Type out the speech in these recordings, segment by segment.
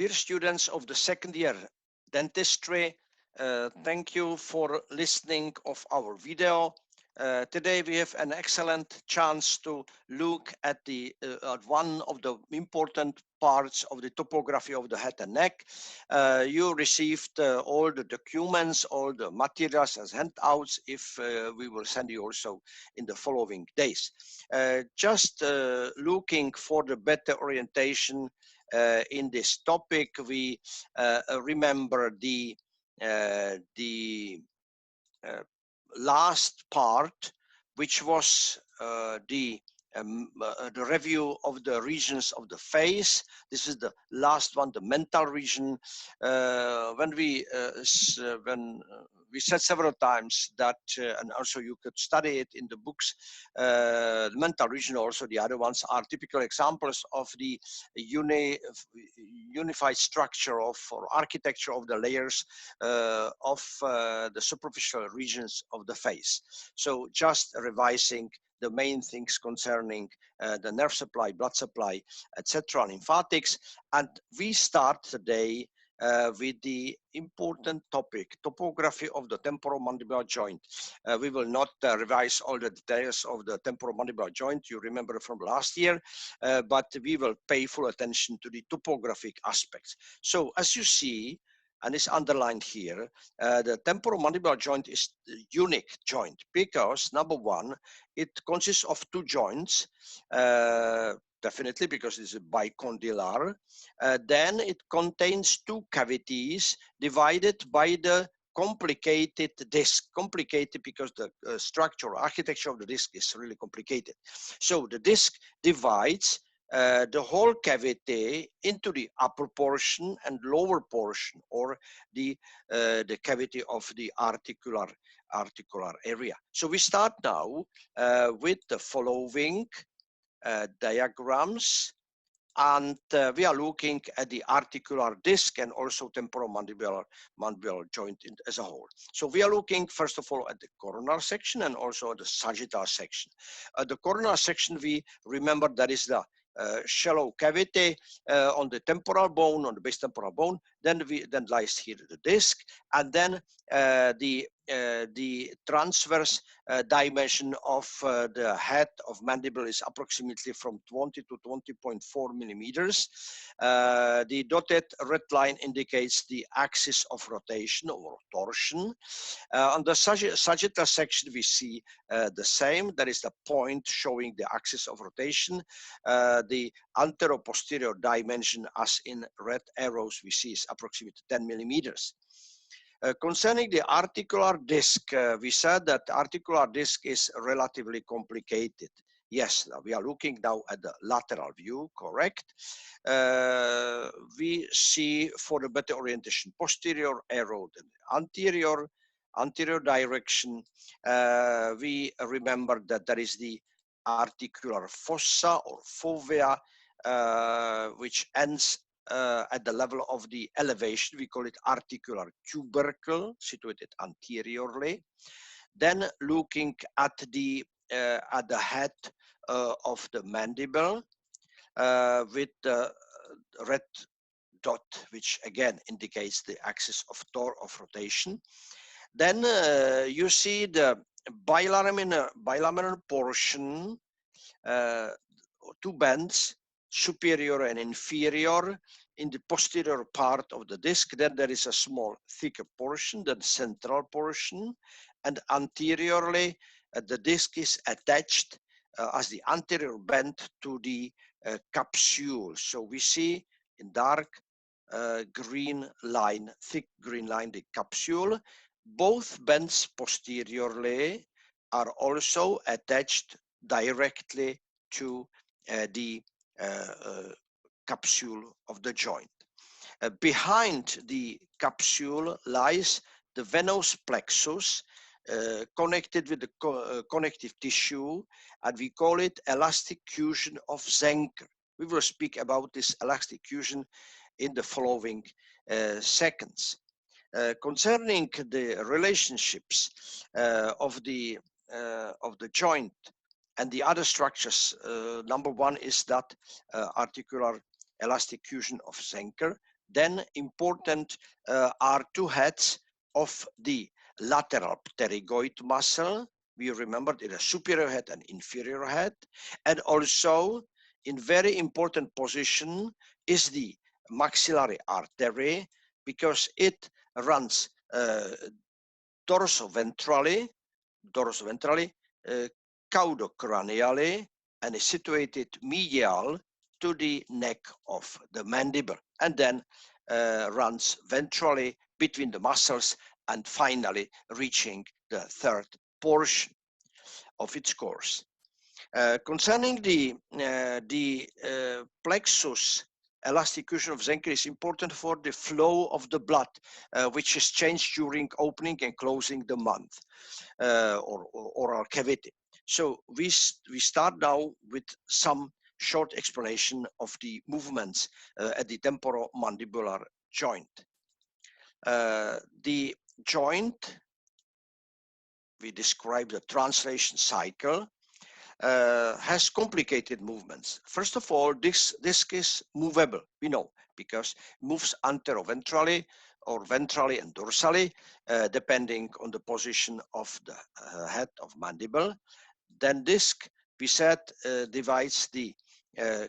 Dear students of the second year dentistry, thank you for listening of our video. Today we have an excellent chance to look at one of the important parts of the topography of the head and neck. You received all the documents, all the materials as handouts. If we will send you also in the following days. Just looking for the better orientation in this topic, we remember the last part, which was the review of the regions of the face. This is the last one, the mental region. When we said several times that, and also you could study it in the books, the mental region, also the other ones, are typical examples of the unified structure of or architecture of the layers of the superficial regions of the face. So just revising the main things concerning the nerve supply, blood supply, etc., lymphatics. And we start today with the important topic, topography of the temporomandibular joint. We will not revise all the details of the temporomandibular joint, you remember from last year, but we will pay full attention to the topographic aspects. So as you see, and it's underlined here, the temporomandibular joint is a unique joint because, number one, it consists of two joints, definitely because it's a bicondylar. Then it contains two cavities divided by the complicated disc, complicated because the structure, architecture of the disc is really complicated. So the disc divides the whole cavity into the upper portion and lower portion, or the cavity of the articular area. So we start now with the following diagrams, and we are looking at the articular disc and also temporomandibular joint as a whole. So we are looking first of all at the coronal section and also at the sagittal section. The coronal section, we remember that is the shallow cavity on the temporal bone, on the base temporal bone. Then lies here the disc, and then the transverse dimension of the head of mandible is approximately from 20 to 20.4 millimeters. The dotted red line indicates the axis of rotation or torsion. On the sagittal section, we see the same. That is the point showing the axis of rotation. The antero-posterior dimension, as in red arrows, we see is approximately 10 millimeters. Concerning the articular disc, we said that articular disc is relatively complicated. Yes, we are looking now at the lateral view, correct? We see, for the better orientation, posterior arrow, then anterior direction. We remember that there is the articular fossa or fovea, which ends at the level of the elevation. We call it articular tubercle, situated anteriorly. Then looking at the head of the mandible with the red dot, which again indicates the axis of rotation. Then you see the bilaminar portion, two bands, superior and inferior, in the posterior part of the disc. Then there is a small thicker portion, then central portion, and anteriorly the disc is attached as the anterior band to the capsule. So we see in dark green line, thick green line, the capsule. Both bands posteriorly are also attached directly to the capsule of the joint. Behind the capsule lies the venous plexus, connected with the connective tissue, and we call it elastic fusion of Zenker. We will speak about this elastic fusion in the following seconds. Concerning the relationships of the joint and the other structures, number one is that articular elastic fusion of Zenker. Then important are two heads of the lateral pterygoid muscle. We remembered in a superior head and inferior head. And also in very important position is the maxillary artery, because it runs dorsoventrally, uh, caudocranially, and is situated medial to the neck of the mandible, and then runs ventrally between the muscles and finally reaching the third portion of its course. Concerning the plexus elasticushion of Zenker is important for the flow of the blood, which is changed during opening and closing the mouth or oral cavity. So we start now with some short explanation of the movements at the temporomandibular joint. The joint, we describe the translation cycle, has complicated movements. First of all, this disc is movable, we know, because it moves anteroventrally or ventrally and dorsally, depending on the position of the head of mandible. Then disc, we said, divides the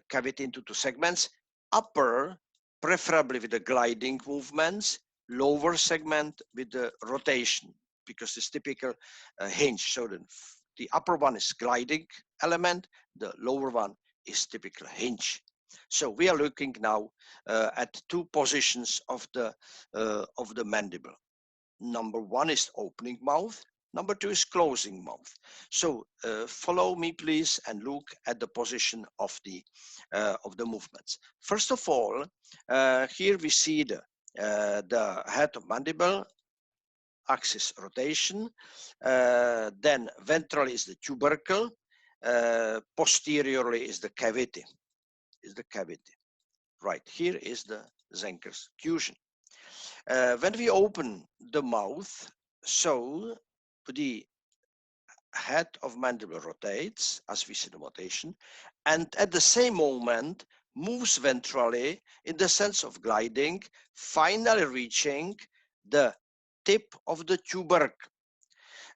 cavity into two segments: upper, preferably with the gliding movements; lower segment with the rotation, because it's typical hinge. So the upper one is gliding element, the lower one is typical hinge. So we are looking now at two positions of the mandible. Number one is opening mouth. Number two is closing mouth. So follow me, please, and look at the position of the movements. First of all, here we see the head of mandible, axis rotation. Then ventrally is the tubercle. Posteriorly is the cavity. Right here is the Zenker's fusion. When we open the mouth, so the head of mandible rotates, as we see the rotation, and at the same moment moves ventrally in the sense of gliding, finally reaching the tip of the tubercle.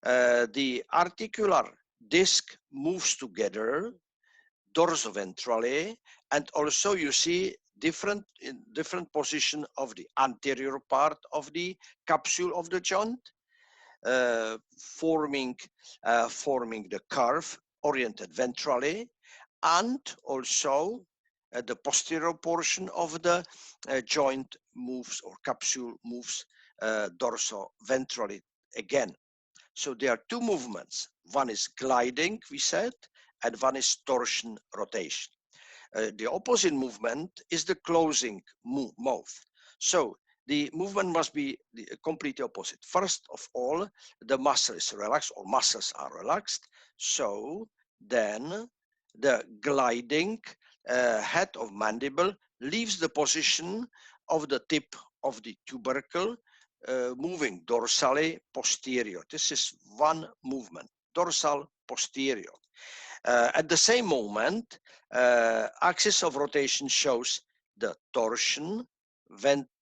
The articular disc moves together dorsoventrally, and also you see different position of the anterior part of the capsule of the joint, forming the curve oriented ventrally, and also the posterior portion of the joint moves, or capsule moves, dorsoventrally again. So there are two movements. One is gliding, we said, and one is torsion rotation. The opposite movement is the closing mouth. So the movement must be completely opposite. First of all, the muscle is relaxed, or muscles are relaxed. So then the gliding head of mandible leaves the position of the tip of the tubercle, moving dorsally posterior. This is one movement, dorsal posterior. At the same moment, axis of rotation shows the torsion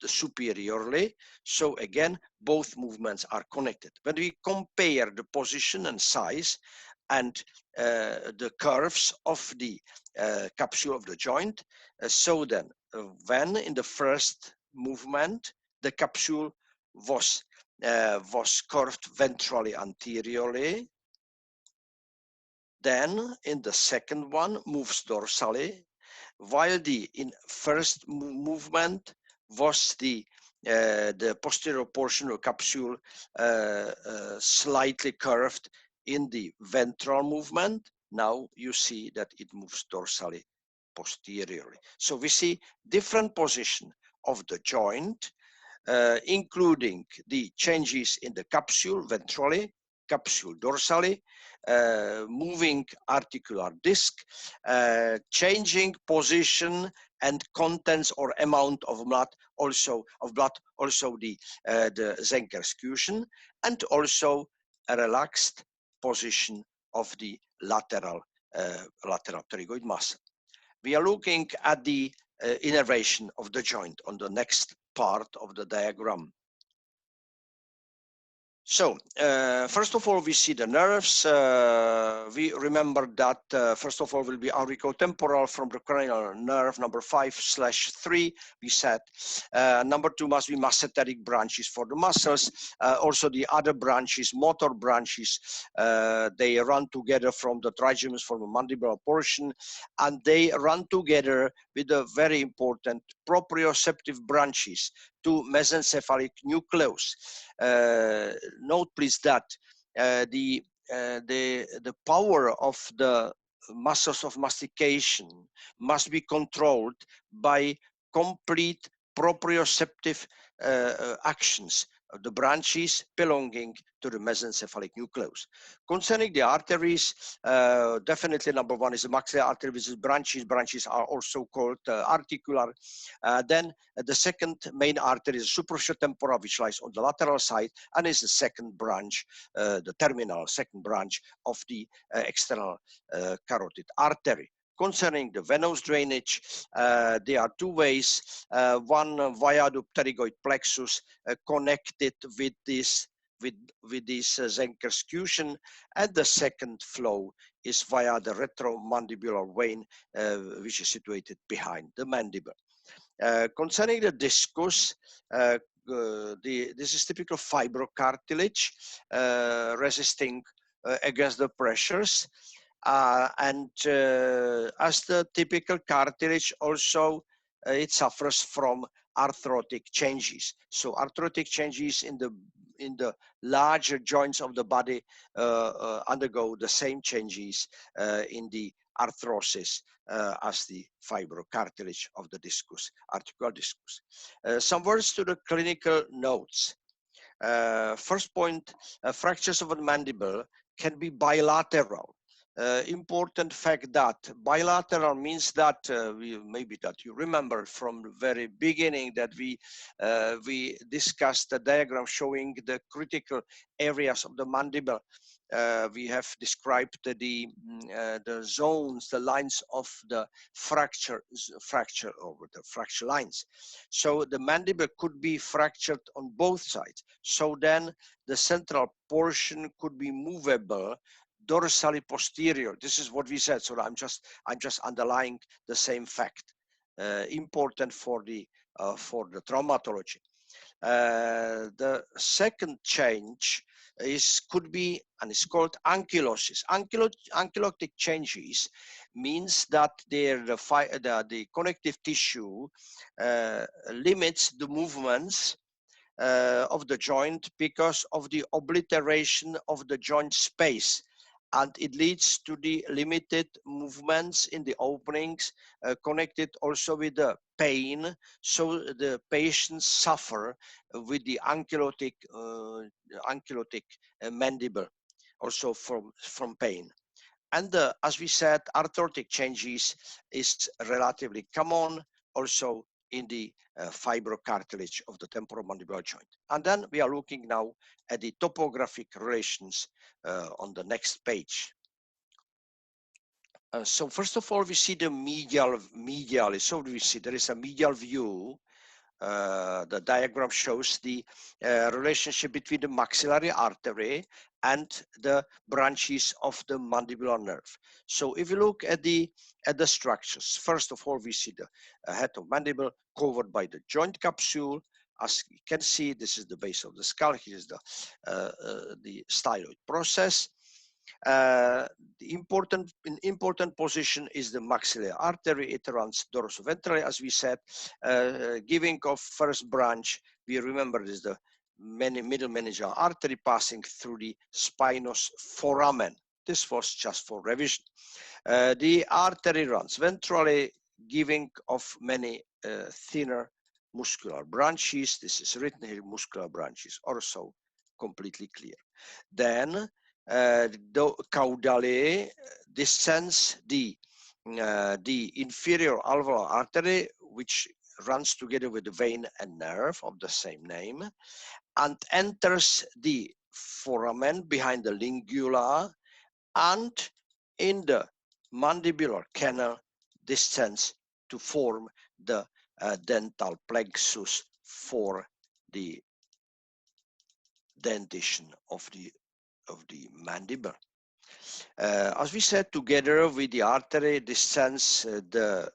superiorly. So again, both movements are connected. When we compare the position and size and the curves of the capsule of the joint, so then when in the first movement the capsule was curved ventrally anteriorly, then in the second one moves dorsally, while the first movement was the posterior portion of capsule slightly curved in the ventral movement. Now you see that it moves dorsally posteriorly. So we see different position of the joint, including the changes in the capsule ventrally, capsule dorsally, moving articular disc, changing position and contents or amount of blood, also the Zenker's fusion, and also a relaxed position of the lateral pterygoid muscle. We are looking at the innervation of the joint on the next part of the diagram. So, first of all, we see the nerves. We remember that, first of all, will be auricotemporal from the cranial nerve, number 5/3, we said. Number 2 must be masseteric branches for the muscles. Also, the other branches, motor branches, they run together from the trigeminus, from the mandibular portion, and they run together with the very important proprioceptive branches to mesencephalic nucleus. Note please that the power of the muscles of mastication must be controlled by complete proprioceptive actions of the branches belonging to the mesencephalic nucleus. Concerning the arteries, definitely number 1 is the maxillary artery with its branches. Branches are also called articular. Then the second main artery is superficial temporal, which lies on the lateral side, and is the second branch, the terminal second branch of the external carotid artery. Concerning the venous drainage, there are 2 ways. One via the pterygoid plexus connected with this Zenker's cushion, and the second flow is via the retromandibular vein, which is situated behind the mandible. Concerning the discus, this is typical fibrocartilage resisting against the pressures. And as the typical cartilage, also it suffers from arthrotic changes. So arthrotic changes in the larger joints of the body undergo the same changes in the arthrosis as the fibrocartilage of the discus, articular discus. Some words to the clinical notes. First point, fractures of the mandible can be bilateral. Important fact that bilateral means that maybe that you remember from the very beginning that we discussed the diagram showing the critical areas of the mandible. We have described the zones, the lines of the fracture over the fracture lines. So the mandible could be fractured on both sides. So then the central portion could be movable dorsally posterior. This is what we said. So I'm just underlying the same fact. Important for the traumatology. The second change could be, and it's called ankylosis. Ankylotic changes means that the connective tissue limits the movements of the joint because of the obliteration of the joint space, and it leads to the limited movements in the openings, connected also with the pain. So the patients suffer with the ankylotic mandible, also from pain. And as we said, arthrotic changes is relatively common also in the fibrocartilage of the temporomandibular joint. And then we are looking now at the topographic relations on the next page. So first of all, we see the medially. So we see there is a medial view. The diagram shows the relationship between the maxillary artery and the branches of the mandibular nerve. So if you look at the structures, first of all, we see the head of mandible covered by the joint capsule. As you can see, this is the base of the skull. Here is the styloid process. The important position is the maxillary artery. It runs dorsoventrally, as we said, giving of first branch. We remember this, the middle meningeal artery passing through the spinous foramen. This was just for revision. The artery runs ventrally, giving of many thinner muscular branches. This is written here, muscular branches, also completely clear. Then caudally descends the inferior alveolar artery, which runs together with the vein and nerve of the same name, and enters the foramen behind the lingula, and in the mandibular canal descends to form the dental plexus for the dentition of the mandible. As we said, together with the artery descends the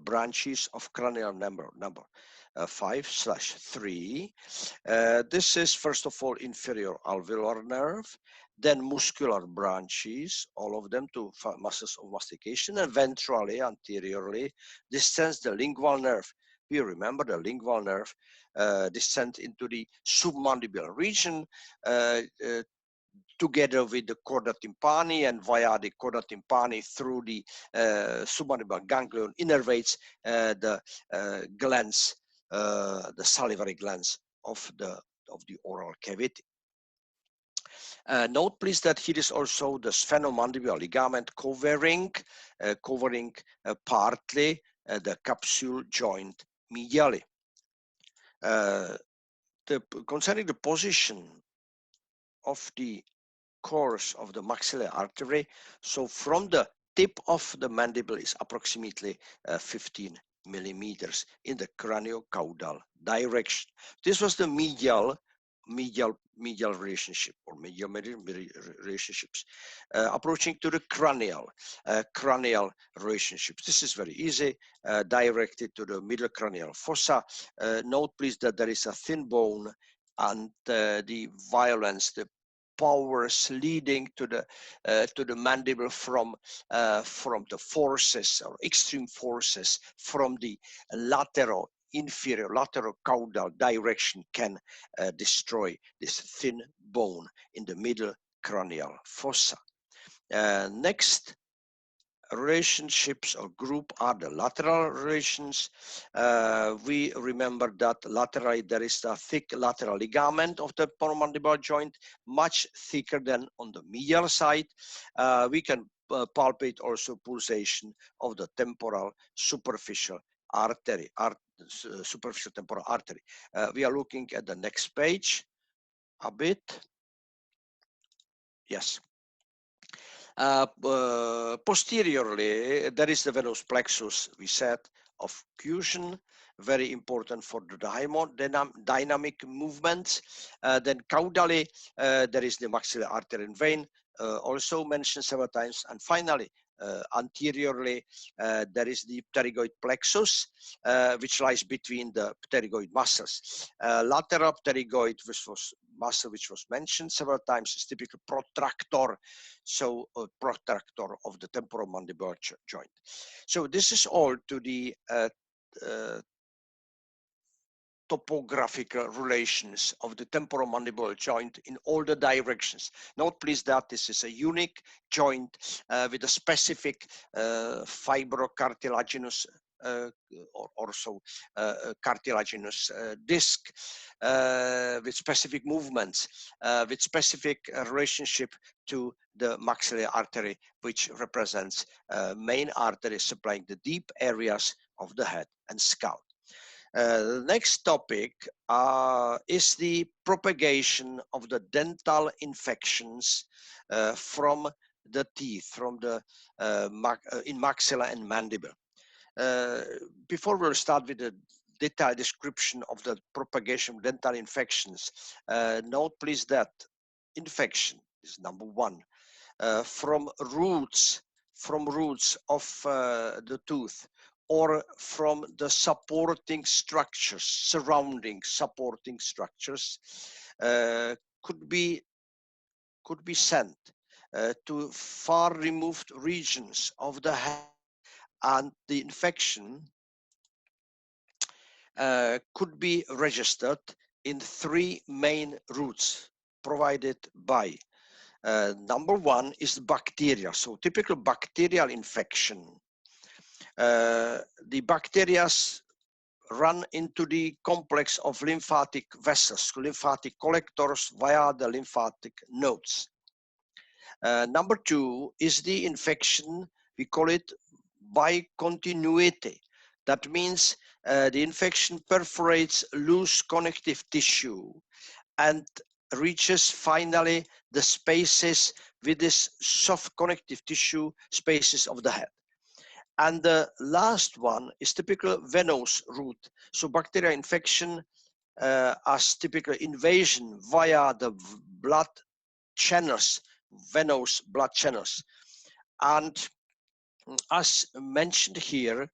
branches of cranial number 5/3. This is first of all inferior alveolar nerve, then muscular branches, all of them to muscles of mastication, and ventrally, anteriorly, descends the lingual nerve. We remember the lingual nerve descends into the submandibular region together with the chorda tympani, and via the chorda tympani through the submandibular ganglion innervates the glands, the salivary glands of the oral cavity. Note please that here is also the sphenomandibular ligament covering partly the capsule joint medially. Concerning the position of the course of the maxillary artery, so from the tip of the mandible is approximately 15 millimeters in the craniocaudal direction. This was the medial relationship, or medial relationships, approaching to the cranial relationships. This is very easy, directed to the middle cranial fossa. Note please that there is a thin bone, and the violence, the powers leading to the mandible from the forces, or extreme forces, from the inferior lateral caudal direction can destroy this thin bone in the middle cranial fossa. Next relationships or group are the lateral relations. We remember that laterally there is a thick lateral ligament of the temporomandibular joint, much thicker than on the medial side. We can palpate also pulsation of the temporal superficial artery, superficial temporal artery. We are looking at the next page a bit. Yes. Posteriorly, there is the venous plexus, we said, of fusion, very important for the dynamic movements. Then caudally, there is the maxillary artery and vein, also mentioned several times. And finally, anteriorly, there is the pterygoid plexus, which lies between the pterygoid muscles. Lateral pterygoid, muscle which was mentioned several times, is typical protractor, so a protractor of the temporomandibular joint. So this is all to the topographical relations of the temporomandibular joint in all the directions. Note please that this is a unique joint with a specific fibrocartilaginous or also cartilaginous disc with specific movements, with specific relationship to the maxillary artery, which represents main artery supplying the deep areas of the head and skull. The next topic is the propagation of the dental infections from the teeth, from the in maxilla and mandible. Before we'll start with the detailed description of the propagation of dental infections, note please that infection is number one. From roots of the tooth, or from the supporting structures, surrounding supporting structures, could be sent to far removed regions of the head, and the infection could be registered in three main routes provided by. Number one is bacteria. So typical bacterial infection. The bacteria run into the complex of lymphatic vessels, lymphatic collectors via the lymphatic nodes. Number two is the infection, we call it by continuity. That means the infection perforates loose connective tissue and reaches finally the spaces with this soft connective tissue, spaces of the head. And the last one is typical venous route. So bacterial infection as typical invasion via the blood channels, venous blood channels. And as mentioned here,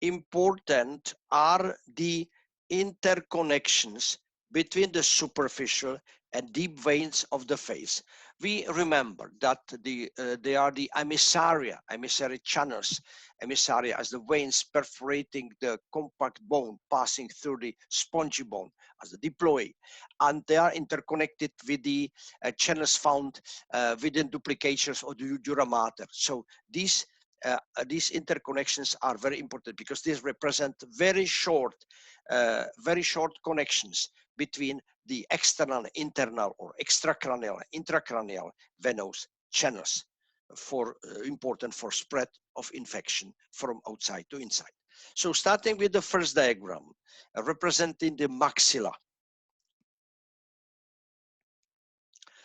important are the interconnections between the superficial and deep veins of the face. We remember that they are the emissary channels, emissary as the veins perforating the compact bone, passing through the spongy bone as the diploe, and they are interconnected with the channels found within duplications of the dura mater. So these interconnections are very important because these represent very short connections between the external, internal, or extracranial, intracranial venous channels for important for spread of infection from outside to inside. So starting with the first diagram representing the maxilla.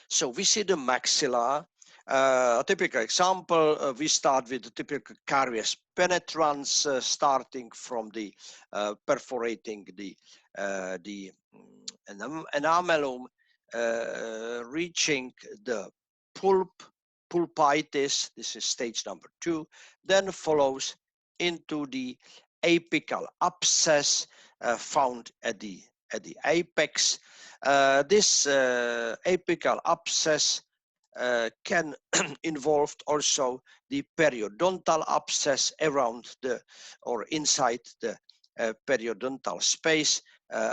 So we see the maxilla. A typical example, we start with the typical caries penetrans, starting from the perforating the enamelum, reaching the pulpitis. This is stage number 2. Then follows into the apical abscess found at the apex. This apical abscess can involve also the periodontal abscess around the or inside the periodontal space,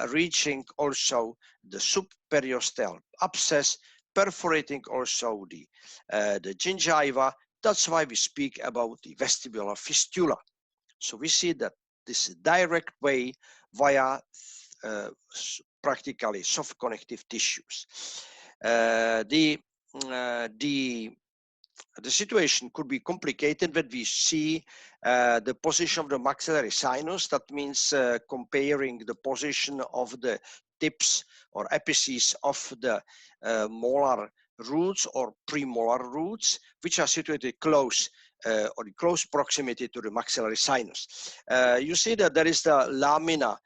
reaching also the subperiosteal abscess, perforating also the gingiva. That's why we speak about the vestibular fistula. So we see that this direct way via practically soft connective tissues. The situation could be complicated when we see the position of the maxillary sinus. That means comparing the position of the tips or apices of the molar roots or premolar roots, which are situated close or in close proximity to the maxillary sinus. You see that there is the lamina,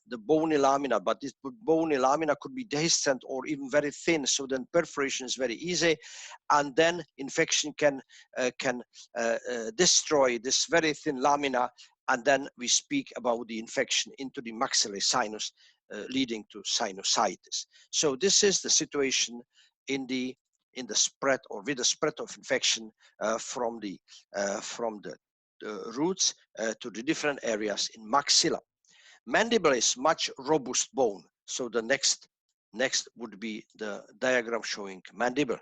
the bony lamina, but this bony lamina could be distant or even very thin, so then perforation is very easy, and then infection can destroy this very thin lamina, and then we speak about the infection into the maxillary sinus, leading to sinusitis. So this is the situation in the spread or with the spread of infection from the roots to the different areas in maxilla. Mandible is much robust bone, so the next would be the diagram showing mandible.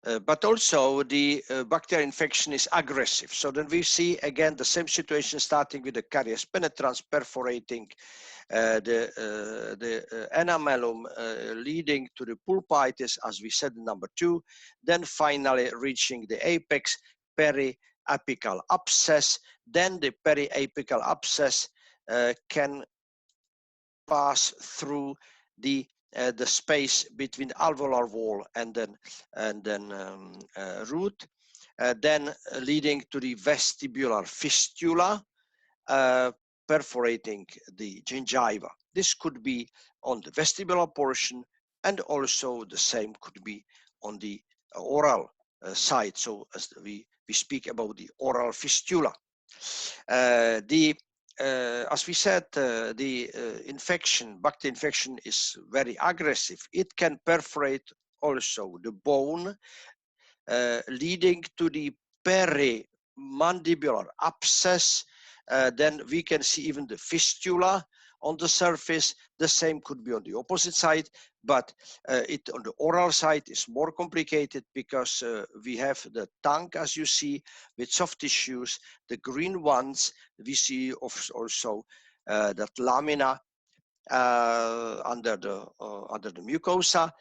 But also the bacterial infection is aggressive. So then we see again the same situation, starting with the caries penetrans perforating the enamelum, leading to the pulpitis, as we said in number 2, then finally reaching the apex, periapical abscess. Then the periapical abscess can pass through the space between alveolar wall and then root, then leading to the vestibular fistula, perforating the gingiva. This could be on the vestibular portion, and also the same could be on the oral side. So as we speak about the oral fistula. As we said, the bacterial infection is very aggressive. It can perforate also the bone, leading to the perimandibular abscess. Then we can see even the fistula on the surface. The same could be on the opposite side, but it on the oral side is more complicated because we have the tongue, as you see, with soft tissues. The green ones we see also that lamina under the mucosa.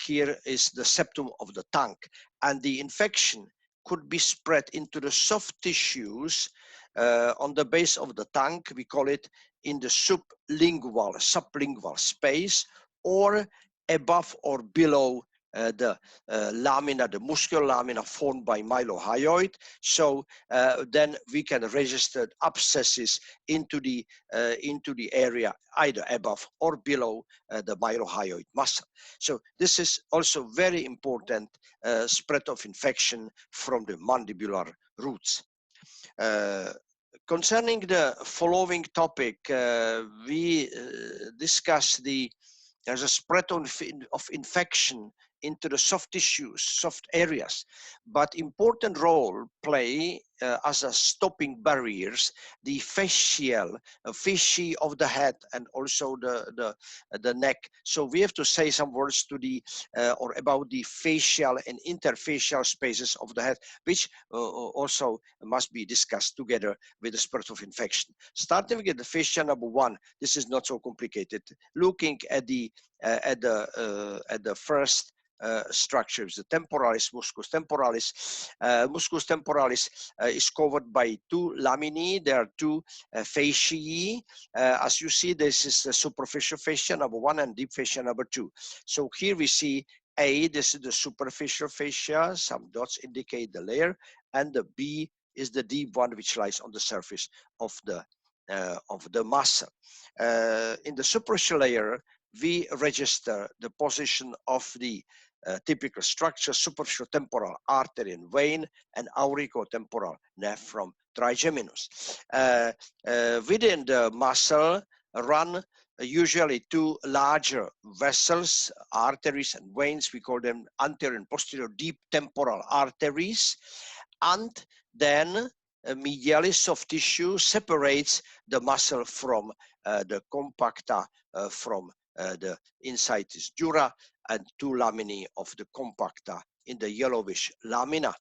Here is the septum of the tongue, and the infection could be spread into the soft tissues on the base of the tongue. We call it in the sublingual space, or above or below the lamina, the muscular lamina formed by mylohyoid. So then we can register abscesses into the area either above or below the mylohyoid muscle. So this is also very important spread of infection from the mandibular roots. Concerning the following topic, we discuss there's a spread of infection into the soft tissues, soft areas, but important role play as a stopping barriers the fasciae of the head and also the neck. So we have to say some words to the or about the facial and interfacial spaces of the head, which also must be discussed together with the spread of infection. Starting with the fascia number 1, this is not so complicated. Looking at the first structures, the temporalis, muscus temporalis. Muscus temporalis is covered by 2 laminae. There are 2 fasciae. As you see, this is the superficial fascia number 1 and deep fascia number 2. So here we see A, this is the superficial fascia, some dots indicate the layer, and the B is the deep one which lies on the surface of the muscle. In the superficial layer, we register the position of the typical structure, superficial temporal artery and vein, and auriculotemporal nerve from trigeminus. Within the muscle run usually 2 larger vessels, arteries and veins. We call them anterior and posterior deep temporal arteries. And then medially soft tissue separates the muscle from the compacta from the inside is dura, and 2 laminae of the compacta in the yellowish lamina.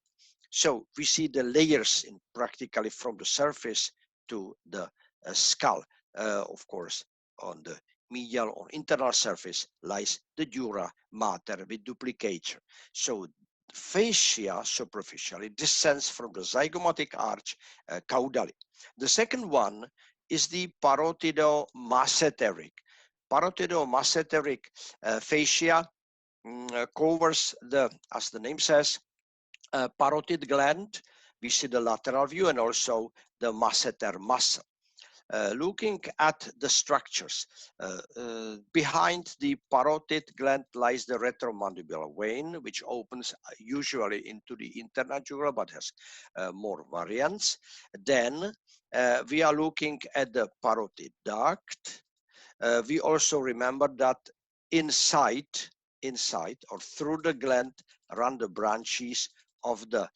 So we see the layers in practically from the surface to the skull. Of course, on the medial or internal surface lies the dura mater with duplicature. So fascia superficially descends from the zygomatic arch caudally. The second one is the parotidomasseteric. Parotidomasseteric fascia covers the, as the name says, parotid gland. We see the lateral view and also the masseter muscle. Looking at the structures, behind the parotid gland lies the retromandibular vein, which opens usually into the internal jugular but has more variants. Then we are looking at the parotid duct. We also remember that inside or through the gland run the branches of the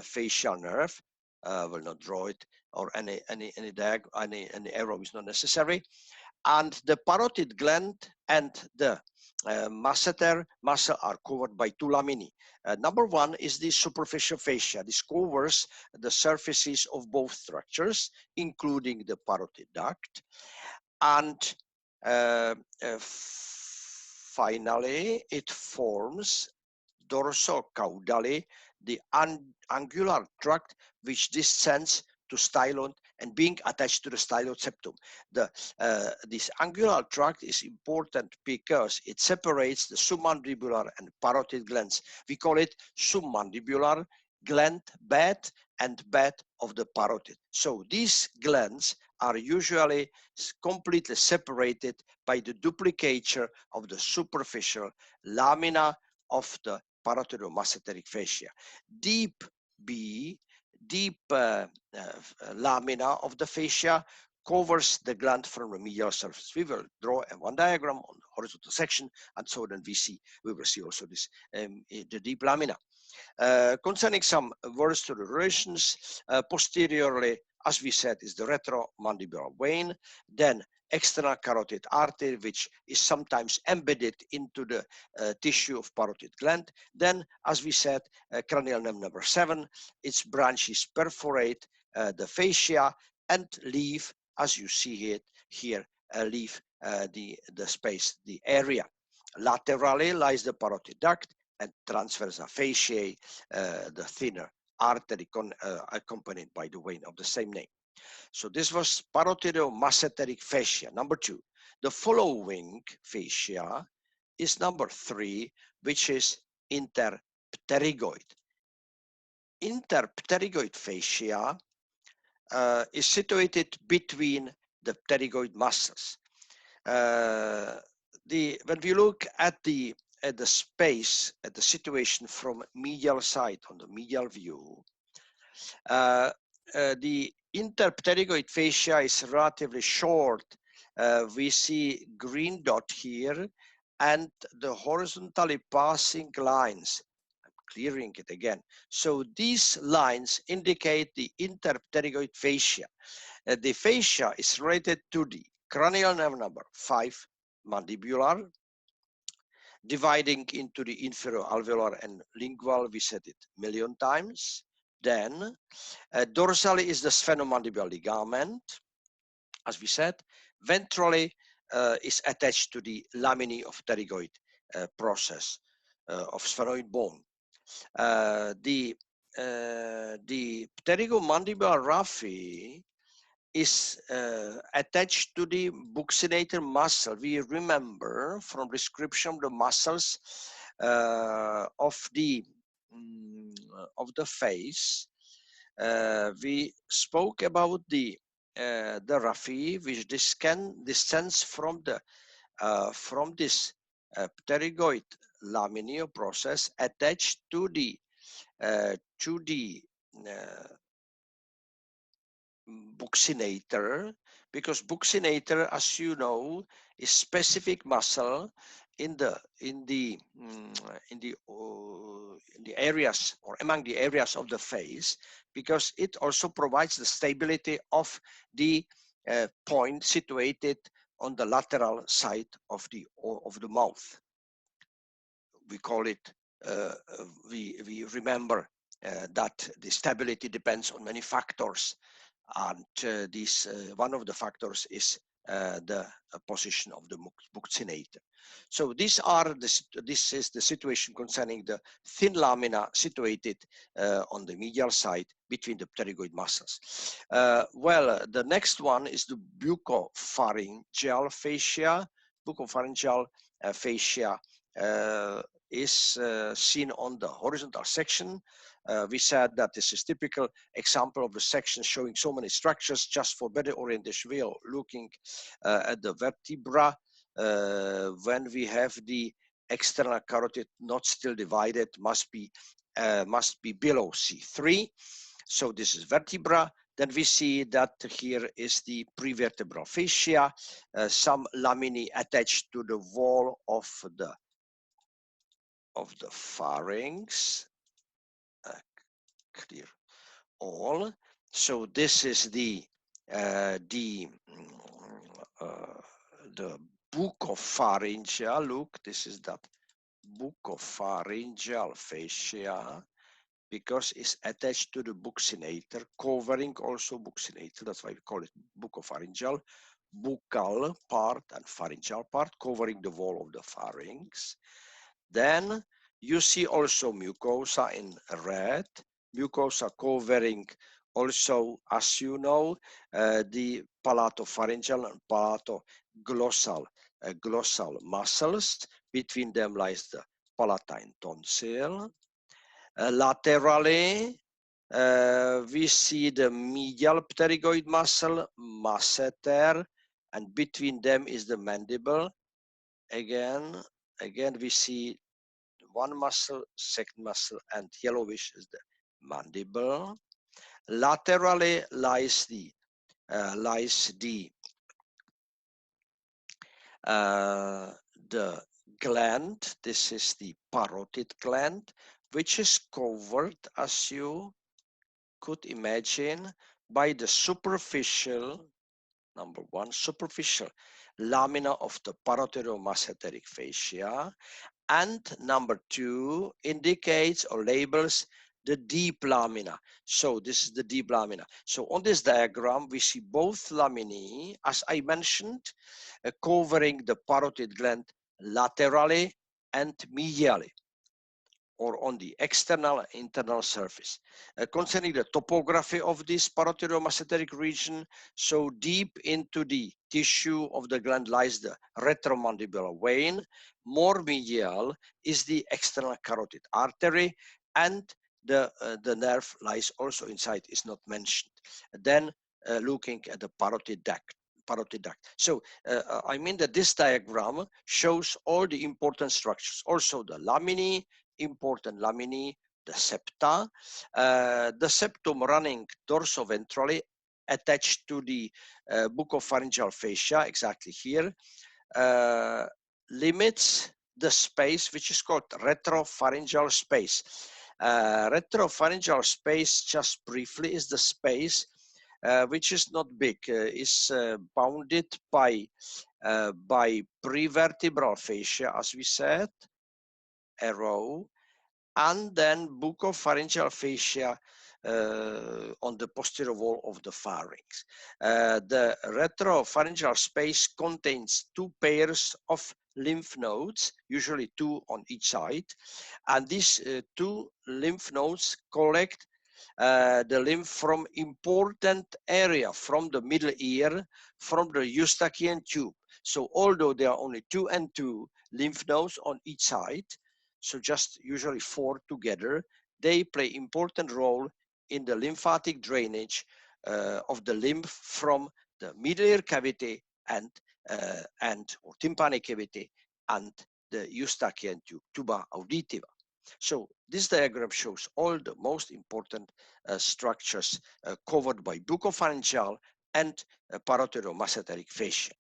facial nerve. Will not draw it, or any arrow is not necessary. And the parotid gland and the masseter muscle are covered by 2 laminae. Number 1 is the superficial fascia. This covers the surfaces of both structures, including the parotid duct. And finally, it forms dorsocaudally the angular tract which descends to stylon and being attached to the styloid septum. This angular tract is important because it separates the submandibular and parotid glands. We call it submandibular gland bed and bed of the parotid. So these glands are usually completely separated by the duplicature of the superficial lamina of the parotidomasseteric fascia. Deep lamina of the fascia covers the gland from the medial surface. We will draw one diagram on the horizontal section, and so then we will see also this the deep lamina. Concerning some words to the relations, posteriorly, as we said, is the retromandibular vein, then external carotid artery, which is sometimes embedded into the tissue of parotid gland. Then, as we said, cranial nerve number 7, its branches perforate the fascia and leave, as you see it here, leave the space, the area. Laterally lies the parotid duct, and transversa fasciae, the thinner artery accompanied by the vein of the same name. So this was parotidomasseteric fascia, number 2. The following fascia is number 3, which is interpterygoid. Interpterygoid fascia is situated between the pterygoid muscles. When we look at the space, at the situation from medial side, on the medial view, the interpterygoid fascia is relatively short. We see green dot here, and the horizontally passing lines. I'm clearing it again. So these lines indicate the interpterygoid fascia. The fascia is related to the cranial nerve number 5, mandibular, dividing into the inferior alveolar and lingual. We said it a million times. Then dorsally is the sphenomandibular ligament, as we said. Ventrally is attached to the laminae of pterygoid process of sphenoid bone. The pterygomandibular raphe is attached to the buccinator muscle. We remember from description of the muscles of the face. We spoke about the raphe, which descends from this pterygoid laminae process attached to the buccinator, because buccinator, as you know, is specific muscle in the areas, or among the areas of the face, because it also provides the stability of the point situated on the lateral side of the mouth. We call it. We remember that the stability depends on many factors. And one of the factors is the position of the buccinator. So this is the situation concerning the thin lamina situated on the medial side between the pterygoid muscles. The next one is the buccopharyngeal fascia. Buccopharyngeal fascia is seen on the horizontal section. We said that this is typical example of the section showing so many structures. Just for better orientation, we are looking at the vertebra. When we have the external carotid not still divided, must be below C3. So this is vertebra. Then we see that here is the prevertebral fascia, some laminae attached to the wall of the pharynx. Clear all. So this is the buccopharyngeal. Look, this is that buccopharyngeal fascia, because it's attached to the buccinator, covering also buccinator. That's why we call it buccopharyngeal. Buccal part and pharyngeal part, covering the wall of the pharynx. Then you see also mucosa in red, mucosa covering also, as you know, the palatopharyngeal and palatoglossal muscles. Between them lies the palatine tonsil. Laterally, we see the medial pterygoid muscle, masseter, and between them is the mandible. Again, we see one muscle, second muscle, and yellowish is the mandible. Laterally lies the gland. This is the parotid gland, which is covered, as you could imagine, by the superficial, number one, superficial lamina of the parotidomasseteric fascia, and number two, indicates or labels the deep lamina. So this is the deep lamina. So on this diagram, we see both laminae, as I mentioned, covering the parotid gland laterally and medially. or on the external and internal surface. Concerning the topography of this parotidomasseteric region, so deep into the tissue of the gland lies the retromandibular vein. More medial is the external carotid artery, and the nerve lies also inside, is not mentioned. Then looking at the parotid duct. So I mean that this diagram shows all the important structures, also the laminae, important laminae, the septa, the septum running dorsoventrally attached to the buccopharyngeal fascia, exactly here, uh, limits the space which is called retropharyngeal space. Retropharyngeal space, just briefly, is the space which is not big, is bounded by prevertebral fascia, as we said, a row, and then buccopharyngeal fascia on the posterior wall of the pharynx. The retropharyngeal space contains two pairs of lymph nodes, usually two on each side, and these two lymph nodes collect the lymph from important area, from the middle ear, from the Eustachian tube. So although there are only 2 and 2 lymph nodes on each side, so just usually 4 together, they play important role in the lymphatic drainage of the lymph from the middle ear cavity and or tympanic cavity and the Eustachian tube, tuba auditiva. So this diagram shows all the most important structures covered by buccopharyngeal and parotidomasseteric fascia.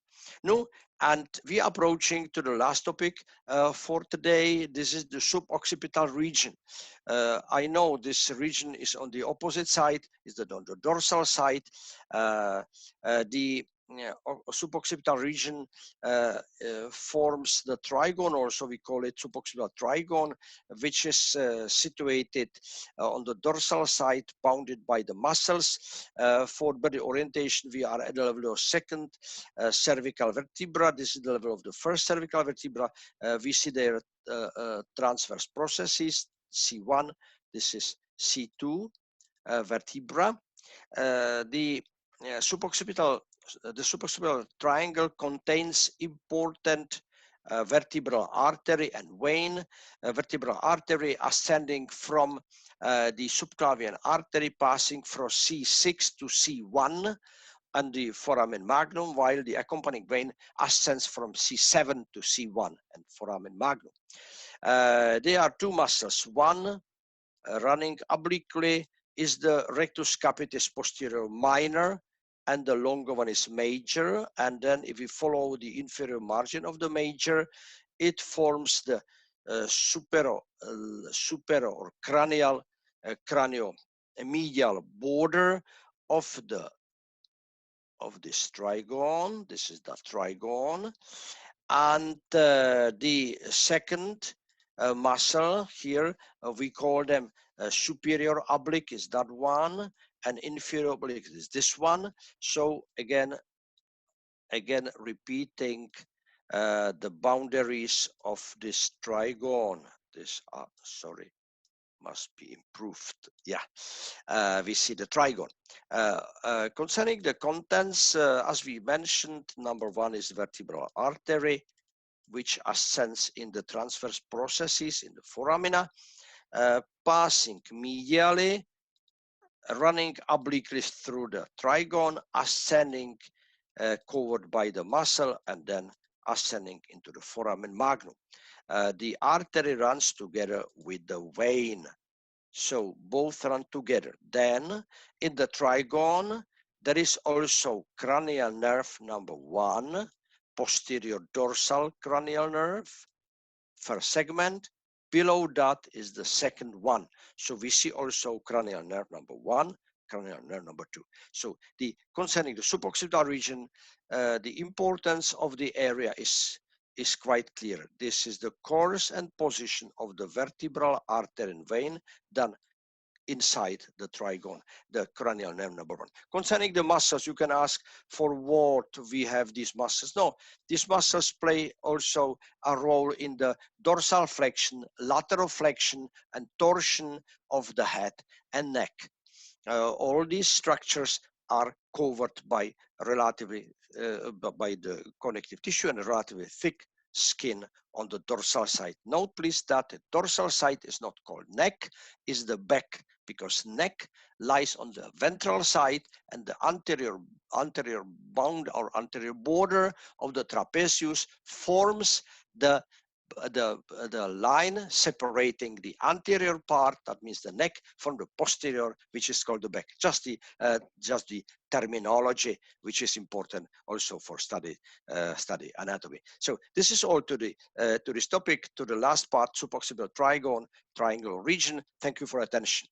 No, and we are approaching to the last topic for today. This is the suboccipital region. I know this region is on the opposite side, is on the dorsal side. The suboccipital region forms the trigone, also we call it suboccipital trigone, which is situated on the dorsal side, bounded by the muscles. For body orientation, we are at the level of second cervical vertebra. This is the level of the first cervical vertebra. We see their transverse processes, C1, this is C2 vertebra. The suboccipital triangle contains important vertebral artery and vein. Vertebral artery ascending from the subclavian artery, passing from C6 to C1 and the foramen magnum, while the accompanying vein ascends from C7 to C1 and foramen magnum. There are two muscles. One running obliquely is the rectus capitis posterior minor, and the longer one is major. And then if we follow the inferior margin of the major, it forms the superior or cranial craniomedial border of this trigone. This is the trigone. And the second muscle here, we call them superior oblique is that one, and inferior oblique is this one. So again repeating the boundaries of this trigone. This sorry, must be improved. Yeah, we see the trigone. Concerning the contents, as we mentioned, number one is vertebral artery, which ascends in the transverse processes in the foramina, passing medially, running obliquely through the trigone, ascending covered by the muscle, and then ascending into the foramen magnum. The artery runs together with the vein. So both run together. Then in the trigone, there is also cranial nerve number one, posterior dorsal cranial nerve, first segment. Below that is the second one. So we see also cranial nerve number one, cranial nerve number two. So concerning the suboccipital region, the importance of the area is quite clear. This is the course and position of the vertebral artery and vein. Then inside the trigone, the cranial nerve number 1. Concerning the muscles, you can ask for what we have these muscles. No, these muscles play also a role in the dorsal flexion, lateral flexion, and torsion of the head and neck. All these structures are covered by relatively by the connective tissue and relatively thick skin on the dorsal side. Note please that the dorsal side is not called neck, is the back, because neck lies on the ventral side and the anterior bound or anterior border of the trapezius forms the line separating the anterior part, that means the neck, from the posterior, which is called the back. Just the terminology, which is important also for study anatomy. So this is all to this topic, to the last part, suboccipital trigone, triangular region. Thank you for attention.